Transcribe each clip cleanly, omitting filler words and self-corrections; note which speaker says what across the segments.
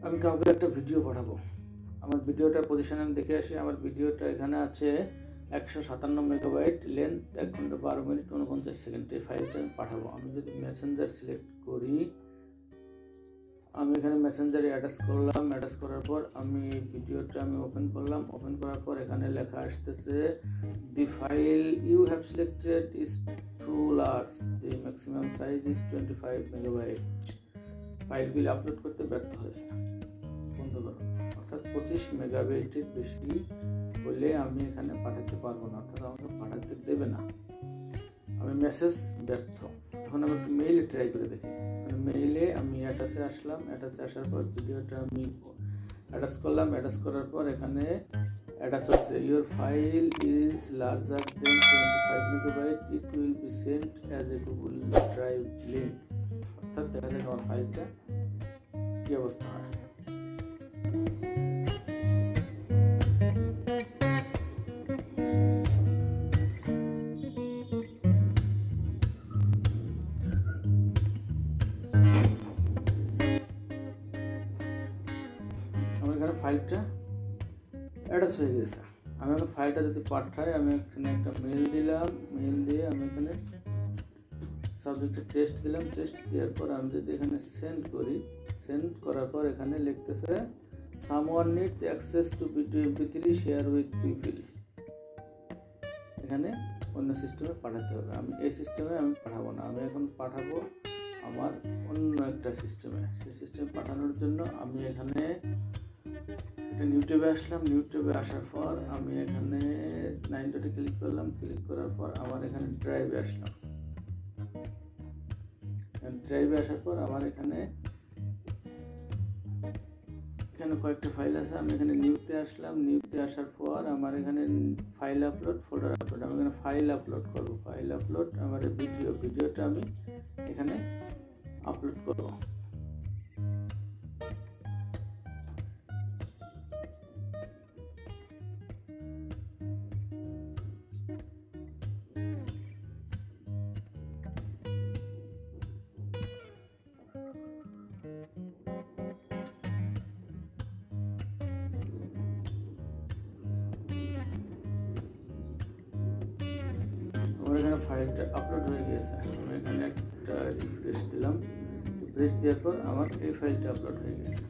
Speaker 1: আমি কাউকে একটা ভিডিও পাঠাবো। আমার ভিডিওটার পজিশন আমি দেখে আসি। আমার ভিডিওটা এখানে আছে 157 মেগাবাইট, লেন্থ 1 ঘন্টা 12 মিনিট 49 সেকেন্ড। এই ফাইলটা আমি পাঠাবো। আমি যদি মেসেঞ্জার সিলেক্ট করি, আমি এখানে মেসেঞ্জারে অ্যাটাচ করলাম। অ্যাটাচ করার পর আমি ভিডিওটা ওপেন করলাম। ওপেন করার পর এখানে লেখা আসতেছে the file you have selected is too large, the maximum size is 25 megabyte. ফাইলগুলি আপলোড করতে ব্যর্থ হয়েছে, বন্ধ করো। অর্থাৎ 25 মেগাবাইটের বেশি হলে আমি এখানে পাঠাতে পারবো না, অর্থাৎ আমাকে পাঠাতে দেবে না। আমি মেসেজ ব্যর্থ। এখন আমি মেইলে ট্রাই করে দেখি। মেইলে আমি অ্যাটাচে আসলাম। অ্যাটাচে আসার পর ভিডিওটা আমি অ্যাটাচ করলাম। অ্যাটাচ করার পর এখানে অ্যাটাচ হচ্ছে your file is larger then 25 megabyte, it will be sent as a Google drive link. অর্থাৎ দেখা যায় আমার ফাইলটা কী অবস্থা হয়। আমার এখানে ফাইলটা অ্যাটাচ হয়ে গেছে। আমি এখন ফাইলটা যদি পাঠাই, আমি এখানে একটা মেল দিলাম। মেল দিয়ে আমি এখানে সাবজেক্টে টেস্ট দিলাম। টেস্ট দেওয়ার পর আমি যদি এখানে সেন্ড করি, সেন্ড করার পর এখানে লিখতেছে someone needs access to MP3 share with people. এখানে অন্য সিস্টেমে পাঠাতে হবে। আমি এই সিস্টেমে আমি পাঠাবো না, আমি এখন পাঠাবো আমার অন্য একটা সিস্টেমে। সেই সিস্টেমে পাঠানোর জন্য আমি এখানে ইউটিউবে আসলাম। ইউটিউবে আসার পর আমি এখানে 9 ডটে ক্লিক করলাম। ক্লিক করার পর আমার এখানে ড্রাইভে আসলাম। ড্রাইভে আসার পর আমার এখানে কয়েকটা ফাইল আছে। আমি এখানে নিউতে আসলাম। নিউতে আসার পর আমার এখানে ফাইল আপলোড, ফোল্ডার আপলোড। আমি এখানে ফাইল আপলোড করবো। ফাইল আপলোড আমার ভিডিওটা আমি এখানে আপলোড করবো। আমার এখানে ফাইলটা আপলোড হয়ে গেছে। আমি এখানে একটা রিফ্রেশ দিলাম। রিফ্রেশ দেওয়ার পর আমার এই ফাইলটা আপলোড হয়ে গেছে।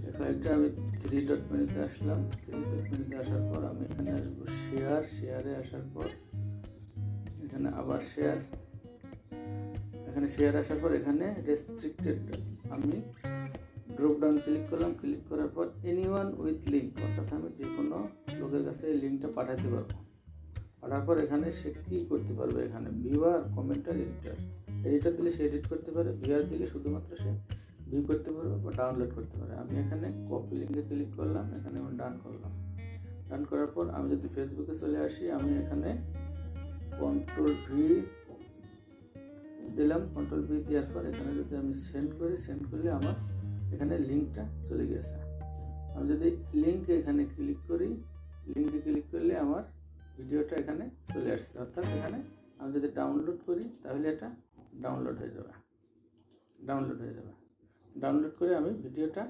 Speaker 1: এই ফাইলটা আমি 3 ডট মেনুতে আসলাম। 3 ডট মেনুতে আসার পর আমি এখানে আসবো শেয়ার। শেয়ারে আসার পর এখানে আবার শেয়ার। এখানে শেয়ার আসার পর এখানে রেস্ট্রিক্টেড আমি ড্রপ ডাউন ক্লিক করলাম। ক্লিক করার পর এনিওয়ান উইথ লিঙ্ক, অর্থাৎ আমি যে কোনো লোকের কাছে এই লিঙ্কটা পাঠাতে পারবো। পাঠার পর এখানে সে কী করতে পারবে, এখানে ভিউয়ার, কমেন্টার, এডিটর। এডিটর দিলে সে এডিট করতে পারে, ভিউয়ার দিলে শুধুমাত্র সে ভিউ করতে পারবে বা ডাউনলোড করতে পারে। আমি এখানে কপি লিঙ্কে ক্লিক করলাম। এখানে আমি ডান করলাম। ডান করার পর আমি যদি ফেসবুকে চলে আসি, আমি এখানে কন্ট্রোল ভি দিলাম। কন্ট্রোল ভি দেওয়ার পর এখানে যদি আমি সেন্ড করি, সেন্ড করলে আমার এখানে লিঙ্কটা চলে গেছে। আমি যদি লিঙ্কে এখানে ক্লিক করি, লিঙ্কে ক্লিক করলে আমার ভিডিওটা এখানে চলে আসছে। অর্থাৎ এখানে আমি যদি ডাউনলোড করি তাহলে এটা ডাউনলোড হয়ে যাবে। ডাউনলোড করে আমি ভিডিওটা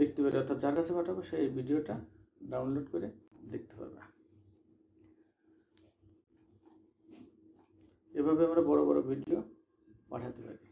Speaker 1: দেখতে পারি, অর্থাৎ যার কাছে পাঠাবো সেই ভিডিওটা ডাউনলোড করে দেখতে পারবে। এভাবে আমরা বড় বড় ভিডিও পাঠাতে পারি।